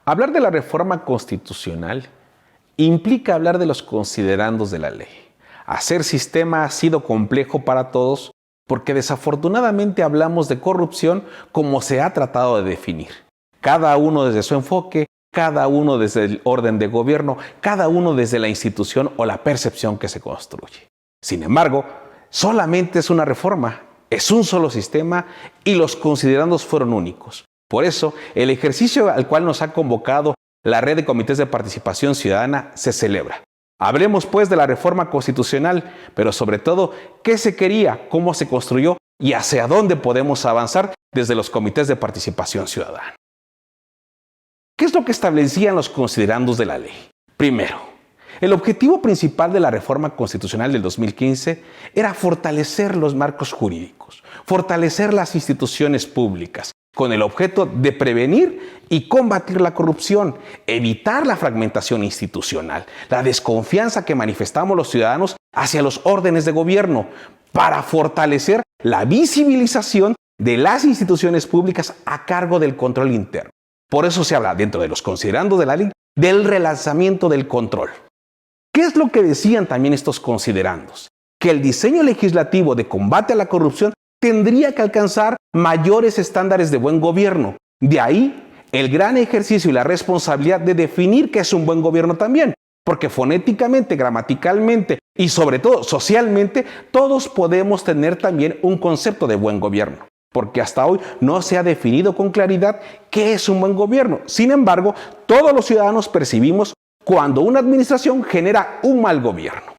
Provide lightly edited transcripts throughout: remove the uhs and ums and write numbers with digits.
Hablar de la reforma constitucional implica hablar de los considerandos de la ley. Hacer sistema ha sido complejo para todos porque desafortunadamente hablamos de corrupción como se ha tratado de definir. Cada uno desde su enfoque, cada uno desde el orden de gobierno, cada uno desde la institución o la percepción que se construye. Sin embargo, solamente es una reforma, es un solo sistema y los considerandos fueron únicos. Por eso, el ejercicio al cual nos ha convocado la red de comités de participación ciudadana se celebra. Hablemos pues de la reforma constitucional, pero sobre todo, qué se quería, cómo se construyó y hacia dónde podemos avanzar desde los comités de participación ciudadana. ¿Qué es lo que establecían los considerandos de la ley? Primero, el objetivo principal de la reforma constitucional del 2015 era fortalecer los marcos jurídicos, fortalecer las instituciones públicas, con el objeto de prevenir y combatir la corrupción, evitar la fragmentación institucional, la desconfianza que manifestamos los ciudadanos hacia los órdenes de gobierno, para fortalecer la visibilización de las instituciones públicas a cargo del control interno. Por eso se habla, dentro de los considerandos de la ley, del relanzamiento del control. ¿Qué es lo que decían también estos considerandos? Que el diseño legislativo de combate a la corrupción tendría que alcanzar mayores estándares de buen gobierno. De ahí el gran ejercicio y la responsabilidad de definir qué es un buen gobierno también, porque fonéticamente, gramaticalmente y sobre todo socialmente, todos podemos tener también un concepto de buen gobierno, porque hasta hoy no se ha definido con claridad qué es un buen gobierno. Sin embargo, todos los ciudadanos percibimos cuando una administración genera un mal gobierno.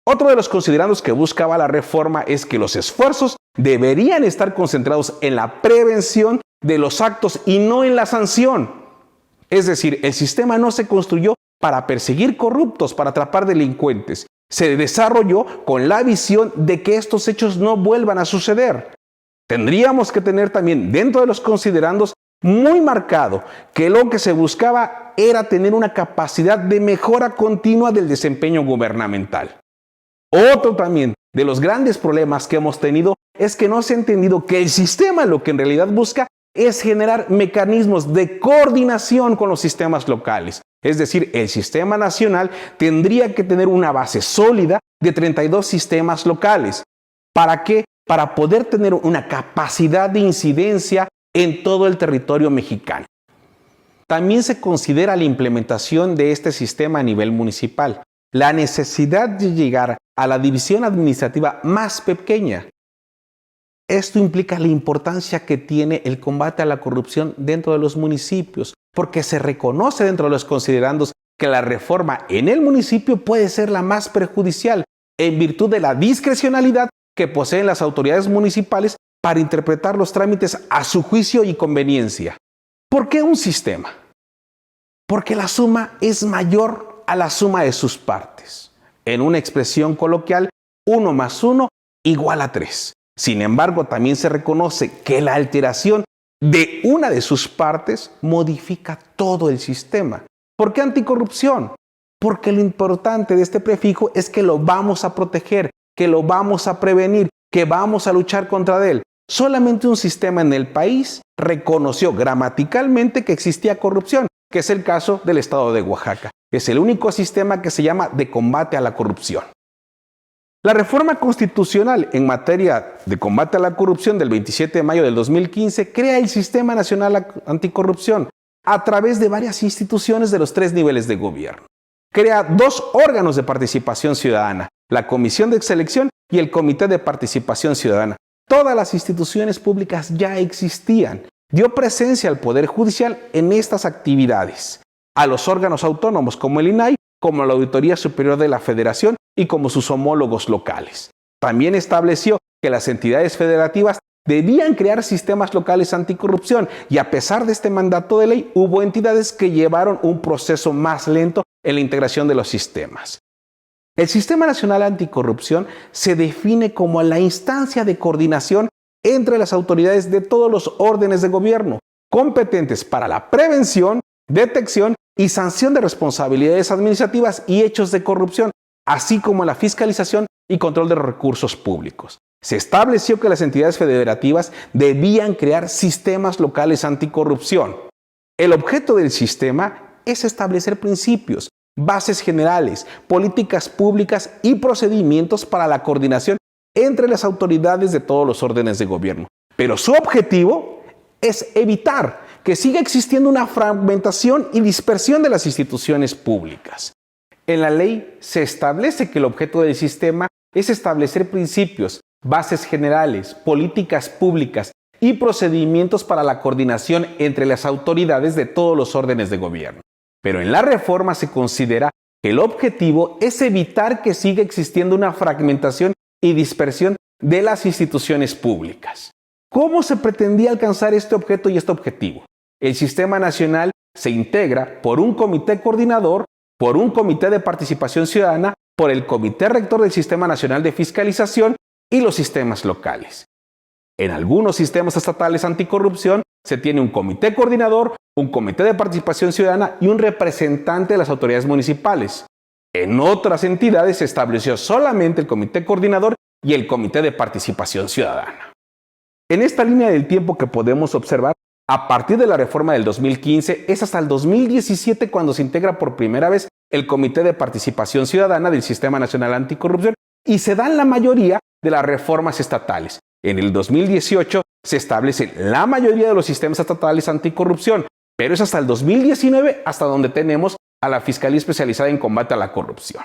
Otro de los considerandos que buscaba la reforma es que los esfuerzos deberían estar concentrados en la prevención de los actos y no en la sanción. Es decir, el sistema no se construyó para perseguir corruptos, para atrapar delincuentes. Se desarrolló con la visión de que estos hechos no vuelvan a suceder. Tendríamos que tener también dentro de los considerandos muy marcado que lo que se buscaba era tener una capacidad de mejora continua del desempeño gubernamental. Otro también de los grandes problemas que hemos tenido es que no se ha entendido que el sistema lo que en realidad busca es generar mecanismos de coordinación con los sistemas locales. Es decir, el sistema nacional tendría que tener una base sólida de 32 sistemas locales. ¿Para qué? Para poder tener una capacidad de incidencia en todo el territorio mexicano. También se considera la implementación de este sistema a nivel municipal, la necesidad de llegar a la división administrativa más pequeña. Esto implica la importancia que tiene el combate a la corrupción dentro de los municipios, porque se reconoce dentro de los considerandos que la reforma en el municipio puede ser la más perjudicial en virtud de la discrecionalidad que poseen las autoridades municipales para interpretar los trámites a su juicio y conveniencia. ¿Por qué un sistema? Porque la suma es mayor a la suma de sus partes. En una expresión coloquial, 1 más 1 igual a 3. Sin embargo, también se reconoce que la alteración de una de sus partes modifica todo el sistema. ¿Por qué anticorrupción? Porque lo importante de este prefijo es que lo vamos a proteger, que lo vamos a prevenir, que vamos a luchar contra él. Solamente un sistema en el país reconoció gramaticalmente que existía corrupción, que es el caso del estado de Oaxaca. Es el único sistema que se llama de combate a la corrupción. La reforma constitucional en materia de combate a la corrupción del 27 de mayo del 2015 crea el Sistema Nacional Anticorrupción a través de varias instituciones de los 3 niveles de gobierno. Crea 2 órganos de participación ciudadana, la Comisión de Selección y el Comité de Participación Ciudadana. Todas las instituciones públicas ya existían. Dio presencia al Poder Judicial en estas actividades, a los órganos autónomos como el INAI, como la Auditoría Superior de la Federación y como sus homólogos locales. También estableció que las entidades federativas debían crear sistemas locales anticorrupción y a pesar de este mandato de ley, hubo entidades que llevaron un proceso más lento en la integración de los sistemas. El Sistema Nacional Anticorrupción se define como la instancia de coordinación entre las autoridades de todos los órdenes de gobierno, competentes para la prevención, detección y sanción de responsabilidades administrativas y hechos de corrupción, así como la fiscalización y control de los recursos públicos. Se estableció que las entidades federativas debían crear sistemas locales anticorrupción. El objeto del sistema es establecer principios, bases generales, políticas públicas y procedimientos para la coordinación entre las autoridades de todos los órdenes de gobierno. Pero su objetivo es evitar que siga existiendo una fragmentación y dispersión de las instituciones públicas. En la ley se establece que el objeto del sistema es establecer principios, bases generales, políticas públicas y procedimientos para la coordinación entre las autoridades de todos los órdenes de gobierno. Pero en la reforma se considera que el objetivo es evitar que siga existiendo una fragmentación y dispersión de las instituciones públicas. ¿Cómo se pretendía alcanzar este objeto y este objetivo? El Sistema Nacional se integra por un comité coordinador, por un comité de participación ciudadana, por el comité rector del Sistema Nacional de Fiscalización y los sistemas locales. En algunos sistemas estatales anticorrupción se tiene un comité coordinador, un comité de participación ciudadana y un representante de las autoridades municipales. En otras entidades se estableció solamente el comité coordinador y el comité de participación ciudadana. En esta línea del tiempo que podemos observar, a partir de la reforma del 2015, es hasta el 2017 cuando se integra por primera vez el Comité de Participación Ciudadana del Sistema Nacional Anticorrupción y se dan la mayoría de las reformas estatales. En el 2018 se establecen la mayoría de los sistemas estatales anticorrupción, pero es hasta el 2019 hasta donde tenemos a la Fiscalía Especializada en Combate a la Corrupción.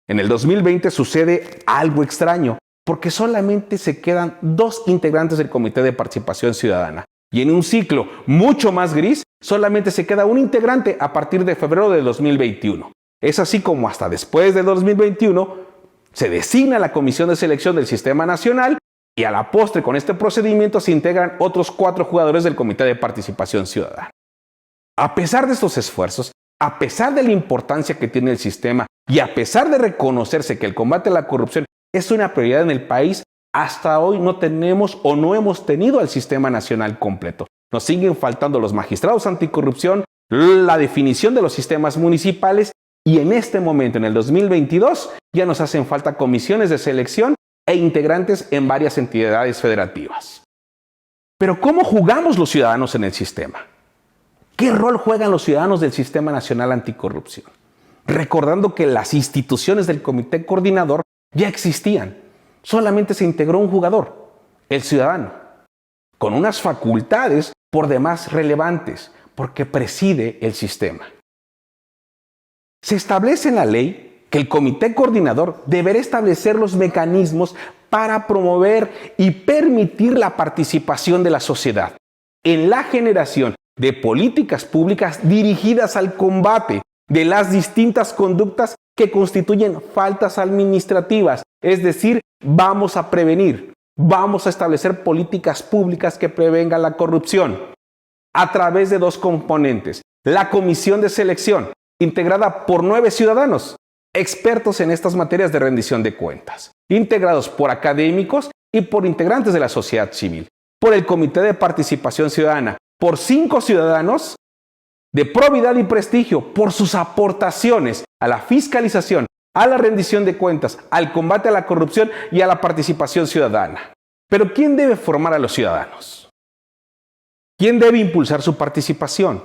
En el 2020 sucede algo extraño, porque solamente se quedan 2 integrantes del Comité de Participación Ciudadana. Y en un ciclo mucho más gris, solamente se queda un integrante a partir de febrero de 2021. Es así como hasta después de 2021 se designa la Comisión de Selección del Sistema Nacional y a la postre con este procedimiento se integran otros 4 jugadores del Comité de Participación Ciudadana. A pesar de estos esfuerzos, a pesar de la importancia que tiene el sistema y a pesar de reconocerse que el combate a la corrupción es una prioridad en el país, hasta hoy no tenemos o no hemos tenido al sistema nacional completo. Nos siguen faltando los magistrados anticorrupción, la definición de los sistemas municipales y en este momento, en el 2022, ya nos hacen falta comisiones de selección e integrantes en varias entidades federativas. Pero ¿cómo jugamos los ciudadanos en el sistema? ¿Qué rol juegan los ciudadanos del Sistema Nacional Anticorrupción? Recordando que las instituciones del Comité Coordinador ya existían. Solamente se integró un jugador, el ciudadano, con unas facultades por demás relevantes, porque preside el sistema. Se establece en la ley que el Comité Coordinador deberá establecer los mecanismos para promover y permitir la participación de la sociedad en la generación de políticas públicas dirigidas al combate de las distintas conductas que constituyen faltas administrativas, es decir, vamos a prevenir, vamos a establecer políticas públicas que prevengan la corrupción a través de 2 componentes. La comisión de selección, integrada por 9 ciudadanos, expertos en estas materias de rendición de cuentas, integrados por académicos y por integrantes de la sociedad civil, por el Comité de Participación Ciudadana, por 5 ciudadanos de probidad y prestigio por sus aportaciones a la fiscalización, a la rendición de cuentas, al combate a la corrupción y a la participación ciudadana. Pero ¿quién debe formar a los ciudadanos? ¿Quién debe impulsar su participación?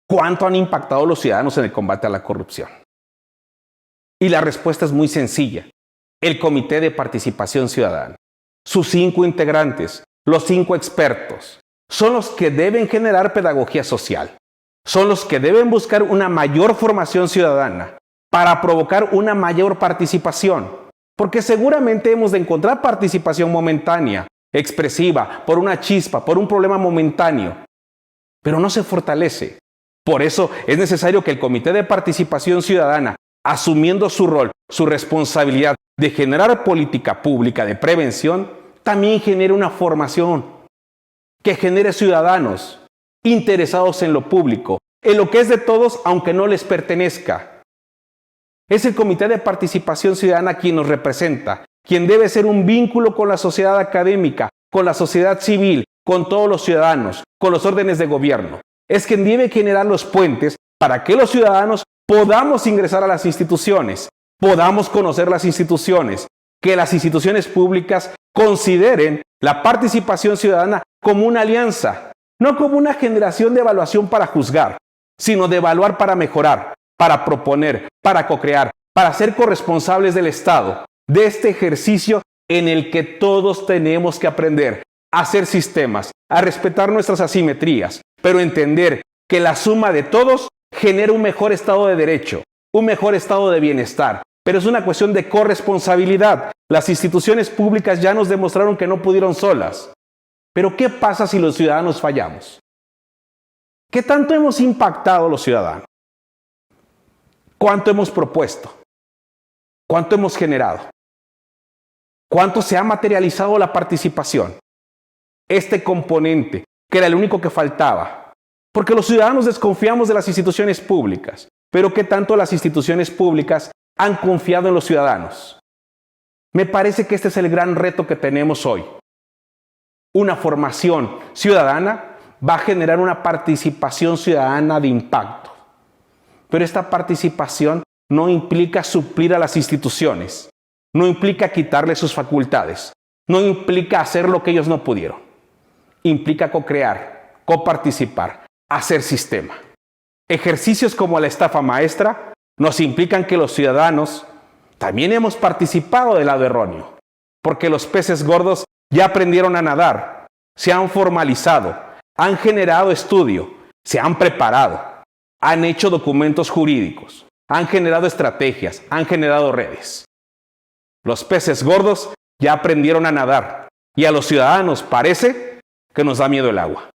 ¿Cuánto han impactado los ciudadanos en el combate a la corrupción? Y la respuesta es muy sencilla. El Comité de Participación Ciudadana, sus 5 integrantes, los 5 expertos, son los que deben generar pedagogía social. Son los que deben buscar una mayor formación ciudadana para provocar una mayor participación. Porque seguramente hemos de encontrar participación momentánea, expresiva, por una chispa, por un problema momentáneo. Pero no se fortalece. Por eso es necesario que el Comité de Participación Ciudadana, asumiendo su rol, su responsabilidad de generar política pública de prevención, también genere una formación que genere ciudadanos interesados en lo público, en lo que es de todos, aunque no les pertenezca. Es el Comité de Participación Ciudadana quien nos representa, quien debe ser un vínculo con la sociedad académica, con la sociedad civil, con todos los ciudadanos, con los órdenes de gobierno. Es quien debe generar los puentes para que los ciudadanos podamos ingresar a las instituciones, podamos conocer las instituciones, que las instituciones públicas consideren la participación ciudadana como una alianza, no como una generación de evaluación para juzgar, sino de evaluar para mejorar, para proponer, para co-crear, para ser corresponsables del Estado, de este ejercicio en el que todos tenemos que aprender a hacer sistemas, a respetar nuestras asimetrías, pero entender que la suma de todos genera un mejor estado de derecho, un mejor estado de bienestar. Pero es una cuestión de corresponsabilidad. Las instituciones públicas ya nos demostraron que no pudieron solas. Pero ¿qué pasa si los ciudadanos fallamos? ¿Qué tanto hemos impactado a los ciudadanos? ¿Cuánto hemos propuesto? ¿Cuánto hemos generado? ¿Cuánto se ha materializado la participación? Este componente, que era el único que faltaba. Porque los ciudadanos desconfiamos de las instituciones públicas. Pero ¿qué tanto las instituciones públicas han confiado en los ciudadanos? Me parece que este es el gran reto que tenemos hoy. Una formación ciudadana va a generar una participación ciudadana de impacto. Pero esta participación no implica suplir a las instituciones, no implica quitarles sus facultades, no implica hacer lo que ellos no pudieron. Implica co-crear, coparticipar, hacer sistema. Ejercicios como la estafa maestra nos implican que los ciudadanos también hemos participado del lado erróneo, porque los peces gordos ya aprendieron a nadar, se han formalizado, han generado estudio, se han preparado, han hecho documentos jurídicos, han generado estrategias, han generado redes. Los peces gordos ya aprendieron a nadar y a los ciudadanos parece que nos da miedo el agua.